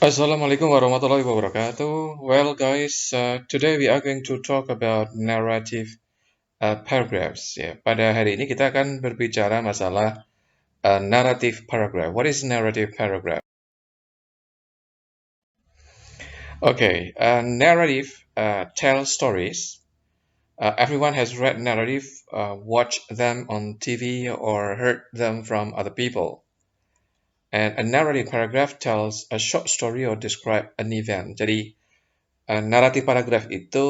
Assalamualaikum warahmatullahi wabarakatuh. Well, guys, today we are going to talk about narrative paragraphs. Ya, pada hari ini kita akan berbicara masalah narrative paragraph. What is narrative paragraph? Okay, narrative tells stories. Everyone has read narrative, watched them on TV, or heard them from other people. And a narrative paragraph tells a short story or describe an event. Jadi, naratif paragraf itu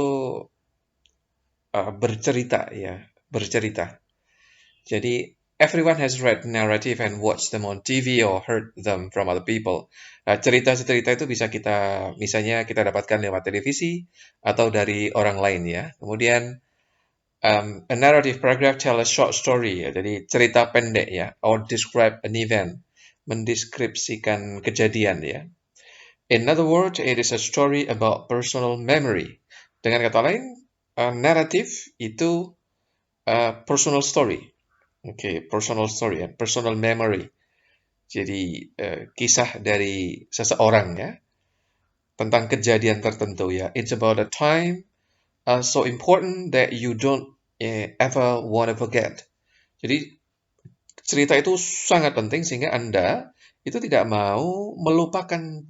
bercerita ya, bercerita. Jadi everyone has read narrative and watched them on TV or heard them from other people. Cerita-cerita itu bisa misalnya kita dapatkan lewat televisi atau dari orang lain ya. Kemudian a narrative paragraph tell a short story ya, jadi cerita pendek ya, or describe an event, mendeskripsikan kejadian ya. In other words, it is a story about personal memory. Dengan kata lain, narrative itu personal story. Oke, personal story ya, personal memory. Jadi kisah dari seseorang ya tentang kejadian tertentu ya. It's about a time so important that you don't ever want to forget. Jadi cerita itu sangat penting sehingga Anda itu tidak mau melupakan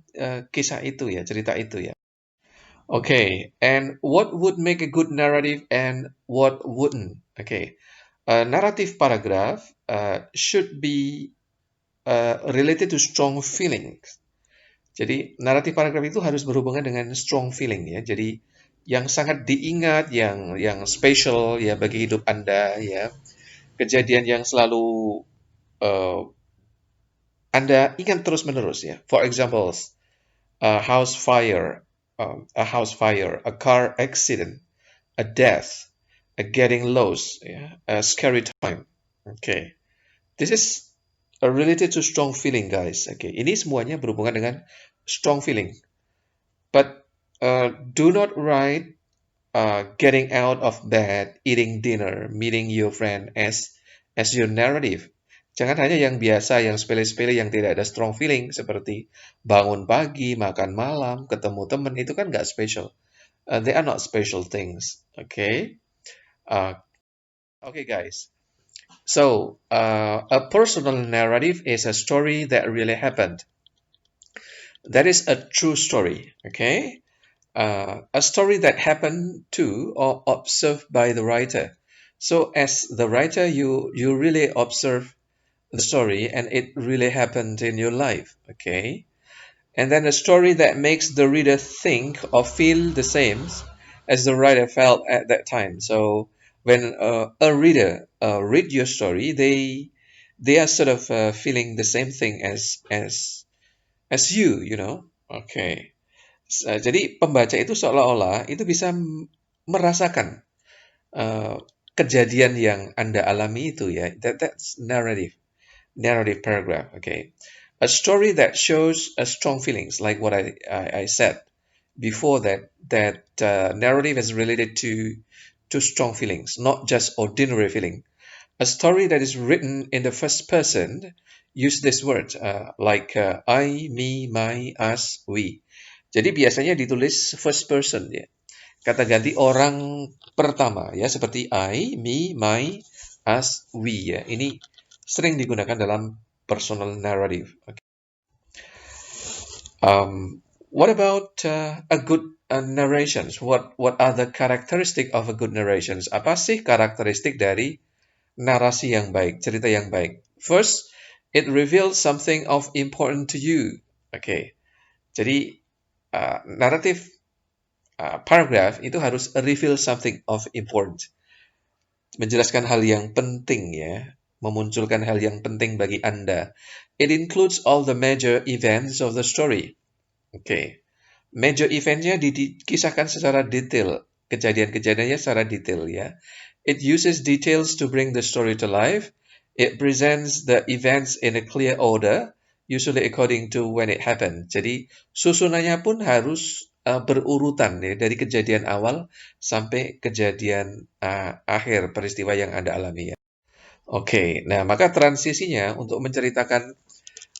kisah itu ya, cerita itu ya. Okay, and what would make a good narrative and what wouldn't? Okay, a narrative paragraph should be related to strong feelings. Jadi, naratif paragraf itu harus berhubungan dengan strong feeling ya. Jadi, yang sangat diingat, yang special ya bagi hidup Anda ya. Kejadian yang selalu uh, Anda ingat terus-menerus ya. For example, a house fire, a car accident, a death, a getting lost, yeah, a scary time. Okay, this is related to strong feeling, guys. Okay, ini semuanya berhubungan dengan strong feeling. But do not write getting out of bed, eating dinner, meeting your friend as your narrative. Jangan hanya yang biasa, yang sepele-sepele, yang tidak ada strong feeling seperti bangun pagi, makan malam, ketemu teman itu kan nggak special. They are not special things. Okay. Uh, okay, guys. So, a personal narrative is a story that really happened. That is a true story. Okay. A story that happened to or observed by the writer. So as the writer, you really observe the story and it really happened in your life. Okay. And then a story that makes the reader think or feel the same as the writer felt at that time. So when a reader read your story, they are sort of feeling the same thing as you know. Okay. Jadi pembaca itu seolah-olah itu bisa merasakan uh, kejadian yang Anda alami itu ya. That's narrative paragraph. Okay, a story that shows a strong feelings, like what I said before that narrative is related to strong feelings, not just ordinary feeling. A story that is written in the first person use this word I, me, my, us, we. Jadi biasanya ditulis first person ya. Kata ganti orang pertama ya seperti I, me, my, us, we ya. Ini sering digunakan dalam personal narrative. Okay. What about a good narrations? What are the characteristic of a good narrations? Apa sih karakteristik dari narasi yang baik, cerita yang baik? First, it reveals something of important to you. Okay. Jadi naratif paragraph itu harus reveal something of important. Menjelaskan hal yang penting ya, memunculkan hal yang penting bagi Anda. It includes all the major events of the story. Okay. Major eventnya dikisahkan secara detail, kejadian-kejadiannya secara detail ya. It uses details to bring the story to life. It presents the events in a clear order, usually according to when it happened. Jadi susunannya pun harus berurutan ya, dari kejadian awal sampai kejadian akhir peristiwa yang Anda alami ya. Oke, nah maka transisinya untuk menceritakan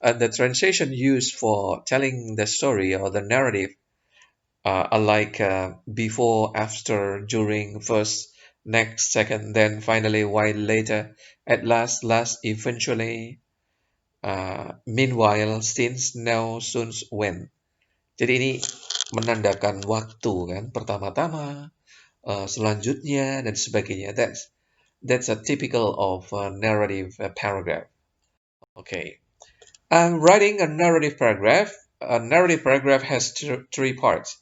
The translation used for telling the story or the narrative are like before, after, during, first, next, second, then, finally, while, later, at last, last, eventually, meanwhile, since, now, soon, when. Jadi ini menandakan waktu kan, pertama-tama, selanjutnya, dan sebagainya. That's a typical of a narrative paragraph. Okay. Writing a narrative paragraph. A narrative paragraph has three parts.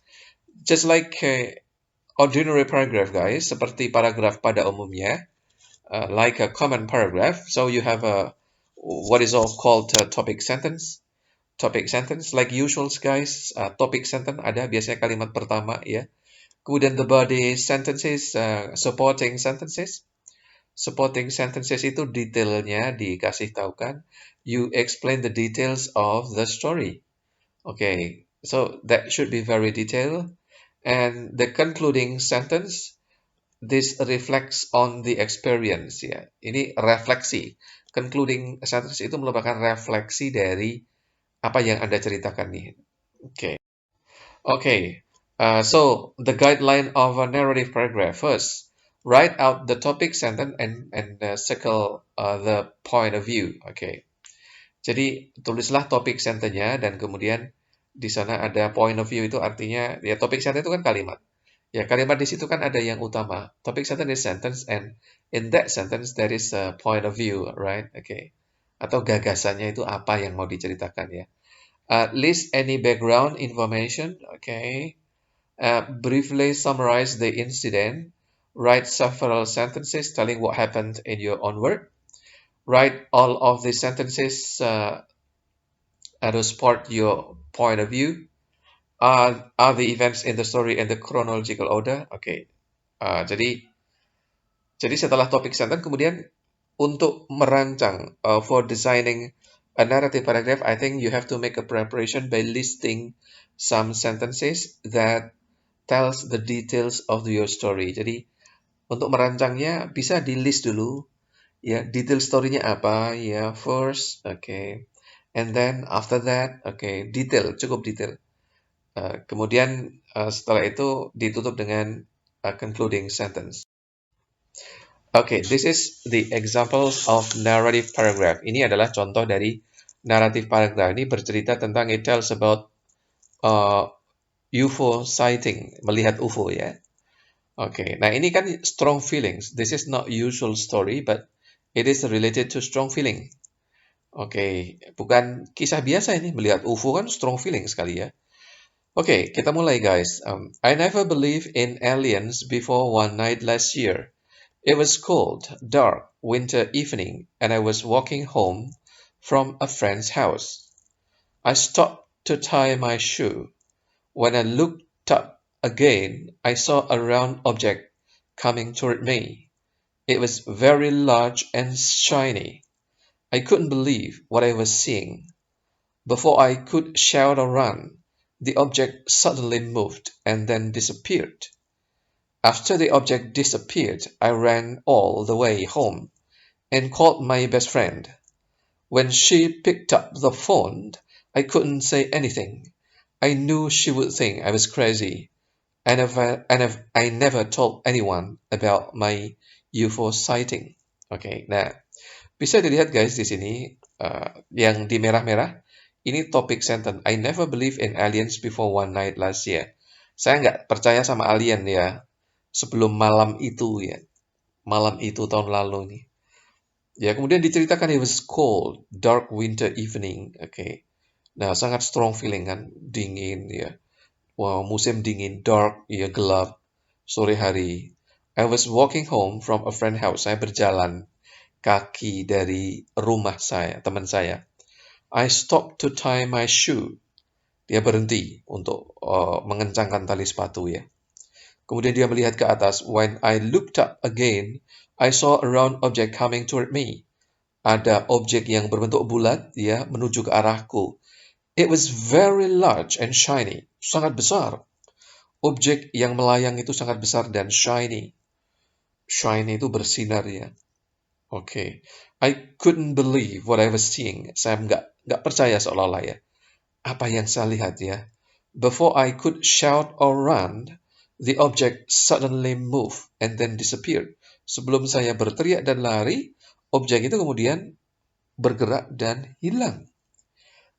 Just like ordinary paragraph, guys, seperti paragraf pada umumnya, like a common paragraph. So you have a what is all called a topic sentence. Topic sentence, like usual, guys. Topic sentence ada biasanya kalimat pertama, ya. Kemudian the body sentences, supporting sentences. Supporting sentences itu detailnya dikasih tahu kan. You explain the details of the story. Okay, so that should be very detailed. And the concluding sentence, this reflects on the experience, ya. Ini refleksi. Concluding sentence itu merupakan refleksi dari apa yang Anda ceritakan nih. Okay. Okay. So the guideline of a narrative paragraph. First, write out the topic sentence and circle the point of view. Okay. Jadi tulislah topik sentence-nya dan kemudian di sana ada point of view, itu artinya ya topik sentence itu kan kalimat. Ya kalimat di situ kan ada yang utama. Topik sentence is sentence and in that sentence there is a point of view, right? Okay. Atau gagasannya itu apa yang mau diceritakan ya. List any background information. Okay. Briefly summarize the incident. Write several sentences telling what happened in your own word. Write all of the sentences to support your point of view. Are the events in the story in the chronological order? Okay. Jadi setelah topik sentence, kemudian untuk merancang for designing a narrative paragraph, I think you have to make a preparation by listing some sentences that tells the details of your story. Jadi untuk merancangnya bisa di list dulu, ya, detail story-nya apa, ya, first, okay, and then after that, okay, detail, cukup detail. Kemudian setelah itu ditutup dengan concluding sentence. Okay, this is the examples of narrative paragraph. Ini adalah contoh dari narrative paragraph. Ini bercerita tentang, it tells about UFO sighting, melihat UFO, ya. Oke, nah ini kan strong feelings. This is not usual story, but it is related to strong feeling. Oke, bukan kisah biasa ini. Melihat UFO kan strong feeling sekali ya. Oke, kita mulai guys. I never believed in aliens before one night last year. It was cold, dark, winter evening, and I was walking home from a friend's house. I stopped to tie my shoe. When I looked up again, I saw a round object coming toward me. It was very large and shiny. I couldn't believe what I was seeing. Before I could shout or run, the object suddenly moved and then disappeared. After the object disappeared, I ran all the way home and called my best friend. When she picked up the phone, I couldn't say anything. I knew she would think I was crazy. I never told anyone about my UFO sighting. Oke, nah bisa dilihat guys di sini yang di merah-merah ini topik sentence. I never believe in aliens before one night last year. Saya nggak percaya sama alien ya sebelum malam itu ya. Malam itu tahun lalu nih. Ya, kemudian diceritakan it was cold, dark winter evening. Oke. Nah, sangat strong feeling kan, dingin ya. Wow, musim dingin, dark, ya gelap, sore hari. I was walking home from a friend house. Saya berjalan kaki dari rumah saya, teman saya. I stopped to tie my shoe. Dia berhenti untuk mengencangkan tali sepatu ya. Kemudian dia melihat ke atas. When I looked up again, I saw a round object coming toward me. Ada objek yang berbentuk bulat ya menuju ke arahku. It was very large and shiny. Sangat besar. Objek yang melayang itu sangat besar dan shiny. Shiny itu bersinar ya. Okay, I couldn't believe what I was seeing. Saya nggak percaya seolah-olah ya. Apa yang saya lihat ya. Before I could shout or run, the object suddenly moved and then disappeared. Sebelum saya berteriak dan lari, objek itu kemudian bergerak dan hilang.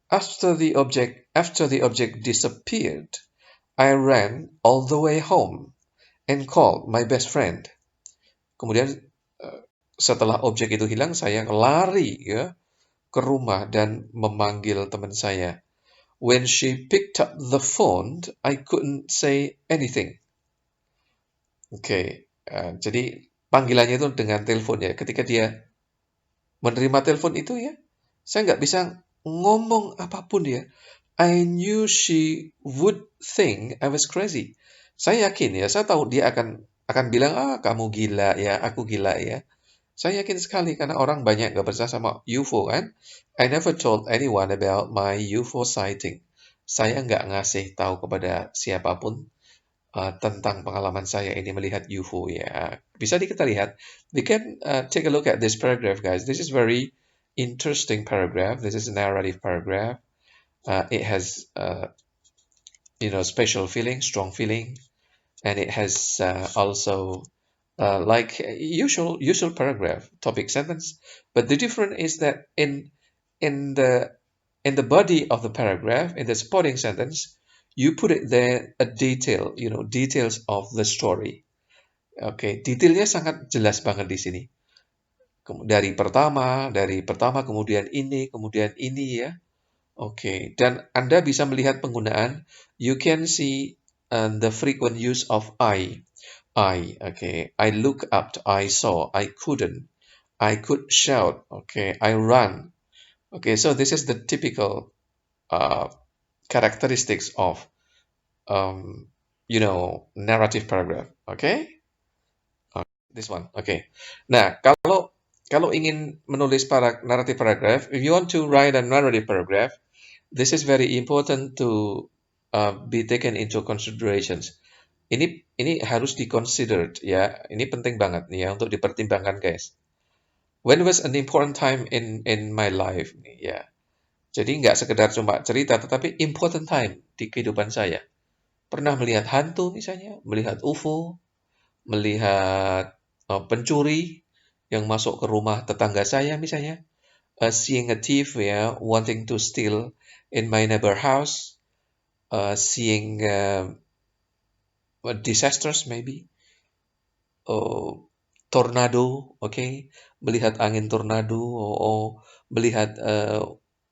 After the object disappeared, I ran all the way home and called my best friend. Kemudian setelah objek itu hilang, saya lari ya ke rumah dan memanggil teman saya. When she picked up the phone, I couldn't say anything. Oke, jadi panggilannya itu dengan telepon ya. Ketika dia menerima telepon itu ya, saya nggak bisa ngomong apapun ya. I knew she would think I was crazy. Saya yakin ya, saya tahu dia akan bilang, kamu gila ya, aku gila ya. Saya yakin sekali karena orang banyak nggak percaya sama UFO kan. I never told anyone about my UFO sighting. Saya nggak ngasih tahu kepada siapapun tentang pengalaman saya ini melihat UFO ya. Bisa kita lihat. We can take a look at this paragraph, guys. This is very interesting paragraph. This is a narrative paragraph. It has special feeling, strong feeling, and it has also like usual paragraph, topic, sentence. But the difference is that in the in the body of the paragraph, in the supporting sentence, you put it there a detail, details of the story. Oke, detailnya sangat jelas banget di sini. Dari pertama kemudian ini ya. Oke, dan Anda bisa melihat penggunaan. You can see the frequent use of I. Okay. I look up, I saw, I couldn't, I could shout, okay, I run. Okay, so this is the typical characteristics of narrative paragraph. Okay, this one. Okay. Nah, kalau ingin menulis narrative paragraph, if you want to write a narrative paragraph, this is very important to be taken into considerations. Ini harus di-considered ya. Ini penting banget nih ya untuk dipertimbangkan, guys. When was an important time in my life ya. Jadi nggak sekedar cuma cerita, tetapi important time di kehidupan saya. Pernah melihat hantu misalnya, melihat UFO, melihat pencuri yang masuk ke rumah tetangga saya misalnya, seeing a thief ya, wanting to steal in my neighbor house, seeing disasters maybe, tornado, okay, melihat angin tornado, melihat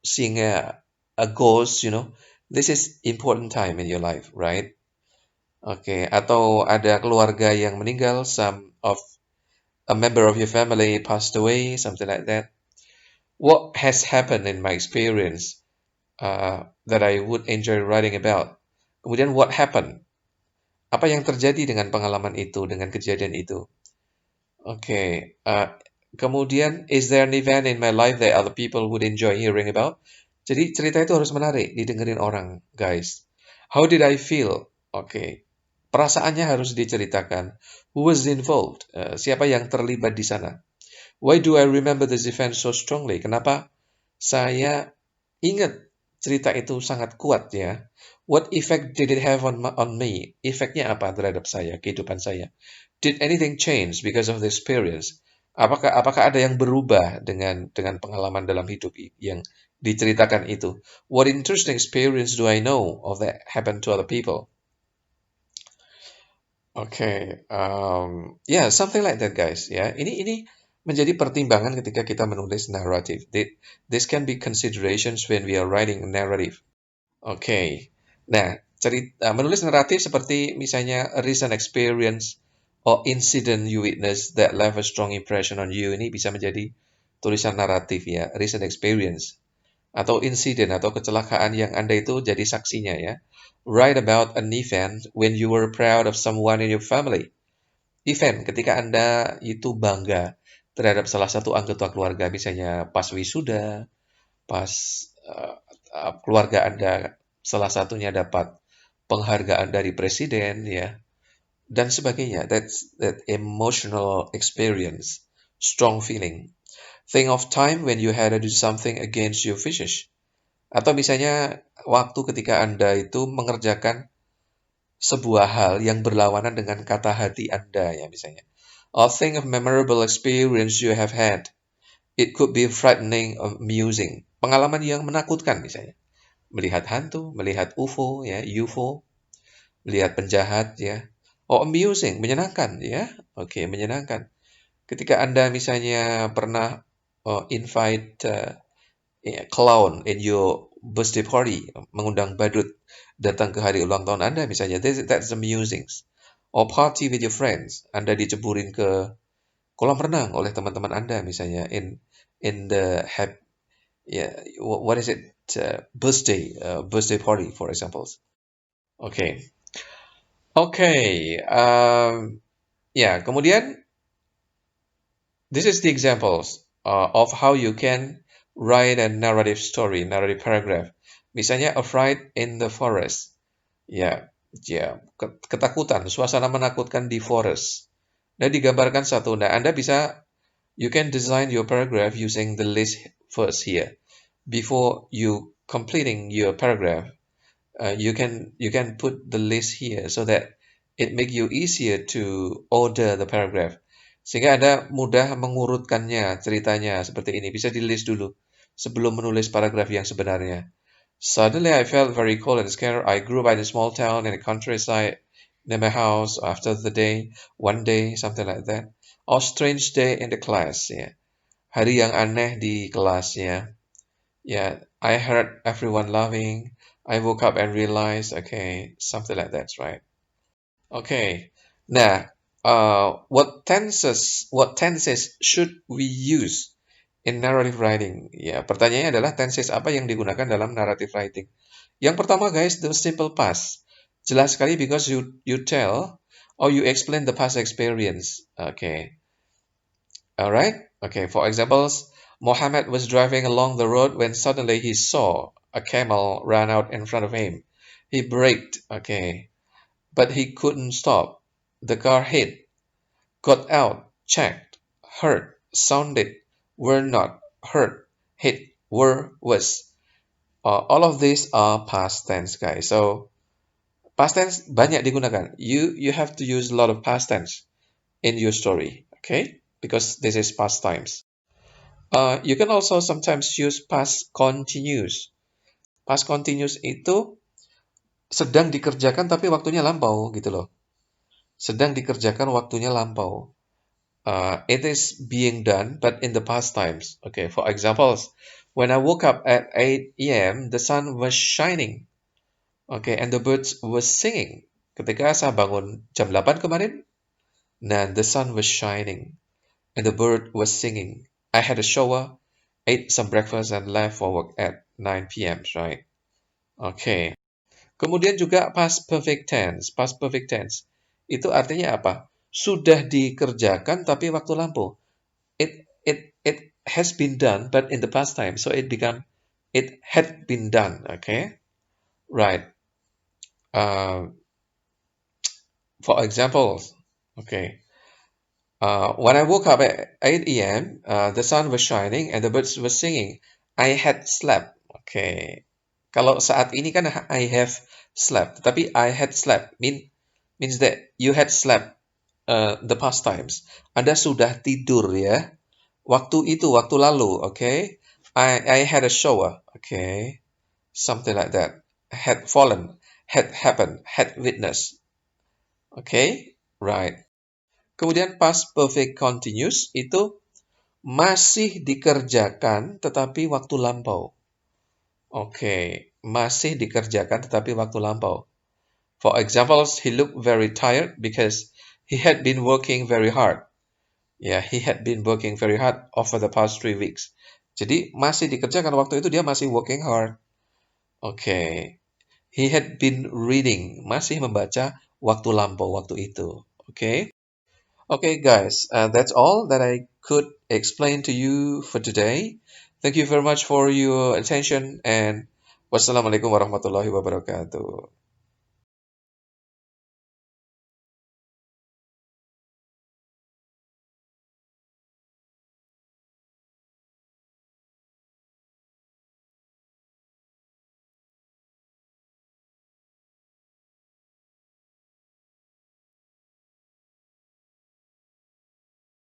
seeing a ghost, this is important time in your life, right? Okay, atau ada keluarga yang meninggal, a member of your family passed away, something like that. What has happened in my experience that I would enjoy writing about? Kemudian what happened? Apa yang terjadi dengan pengalaman itu, dengan kejadian itu? Okay. Kemudian, is there an event in my life that other people would enjoy hearing about? Jadi cerita itu harus menarik, didengerin orang, guys. How did I feel? Okay. Perasaannya harus diceritakan. Who was involved? Siapa yang terlibat di sana? Why do I remember this event so strongly? Kenapa saya ingat cerita itu sangat kuat ya? What effect did it have on me? Efeknya apa terhadap saya, kehidupan saya? Did anything change because of the experience? Apakah ada yang berubah dengan pengalaman dalam hidup yang diceritakan itu? What interesting experience do I know of that happened to other people? Okay, yeah, something like that, guys. Ya, ini menjadi pertimbangan ketika kita menulis narrative. This can be considerations when we are writing a narrative. Okay, nah, menulis naratif seperti misalnya a recent experience or incident you witness that left a strong impression on you, ini bisa menjadi tulisan naratif ya, recent experience atau insiden atau kecelakaan yang Anda itu jadi saksinya ya. Write about an event when you were proud of someone in your family. Event ketika Anda itu bangga terhadap salah satu anggota keluarga, misalnya pas wisuda, pas keluarga Anda salah satunya dapat penghargaan dari presiden ya dan sebagainya. That emotional experience strong feeling. Think of time when you had to do something against your wishes. Atau misalnya waktu ketika Anda itu mengerjakan sebuah hal yang berlawanan dengan kata hati Anda ya misalnya. Or think of memorable experience you have had. It could be frightening or amusing. Pengalaman yang menakutkan misalnya. Melihat hantu, melihat UFO ya, UFO, melihat penjahat ya. Oh, amusing, menyenangkan ya. Oke, menyenangkan. Ketika Anda misalnya pernah invite clown in your birthday party, mengundang badut datang ke hari ulang tahun Anda misalnya, that's amusing. Or party with your friends, Anda diceburin ke kolam renang oleh teman-teman Anda misalnya in the yeah, what is it, birthday party for example. Okay, okay, ya kemudian this is the examples of how you can write a narrative story, narrative paragraph. Misalnya a fright in the forest. Ya, ya, ketakutan, suasana menakutkan di forest. Nah, digambarkan satu. Nah, Anda bisa, you can design your paragraph using the list first here. Before you completing your paragraph, you can put the list here so that it make you easier to order the paragraph. Sehingga Anda mudah mengurutkannya, ceritanya seperti ini. Bisa di list dulu sebelum menulis paragraf yang sebenarnya. Suddenly I felt very cold and scared. I grew up in a small town in the countryside near my house after the day, one day, something like that. Or strange day in the class, ya. Hari yang aneh di kelasnya. Yeah, I heard everyone laughing. I woke up and realized, okay, something like that, right? Okay. Nah, what tenses should we use in narrative writing? Ya, pertanyaannya adalah tenses apa yang digunakan dalam narrative writing? Yang pertama, guys, the simple past. Jelas sekali because you tell or you explain the past experience. Okay. All right. Okay. For examples, Mohammed was driving along the road when suddenly he saw a camel run out in front of him. He braked. Okay. But he couldn't stop. The car hit, got out, checked, heard, sounded, were not, heard, hit, were, was. All of these are past tense, guys. So past tense banyak digunakan. You have to use a lot of past tense in your story, okay? Because this is past times. You can also sometimes use past continuous. Past continuous itu sedang dikerjakan tapi waktunya lampau gitu loh. Sedang dikerjakan waktunya lampau. It is being done, but in the past times. Okay, for examples, when I woke up at 8 a.m., the sun was shining. Okay, and the birds were singing. Ketika saya bangun jam 8 kemarin, nah, the sun was shining, and the bird was singing. I had a shower, ate some breakfast, and left for work at 9 p.m., right? Okay. Kemudian juga past perfect tense. Past perfect tense itu artinya apa? Sudah dikerjakan tapi waktu lampau. It has been done, but in the past time, so it had been done. Okay, right. Uh, for examples, okay. When I woke up at 8 a.m., the sun was shining and the birds were singing. I had slept. Okay. Kalau saat ini kan I have slept, tapi I had slept means that you had slept the past times. Anda sudah tidur ya. Waktu itu, waktu lalu, okay? I had a shower, okay? Something like that. Had fallen, had happened, had witnessed, okay? Right. Kemudian past perfect continuous itu masih dikerjakan tetapi waktu lampau. Oke, masih dikerjakan tetapi waktu lampau. For examples, he looked very tired because he had been working very hard. Yeah, he had been working very hard over the past 3 weeks. Jadi masih dikerjakan waktu itu dia masih working hard. Oke. He had been reading, masih membaca waktu lampau waktu itu. Oke. Okay, guys, that's all that I could explain to you for today. Thank you very much for your attention and wassalamualaikum warahmatullahi wabarakatuh.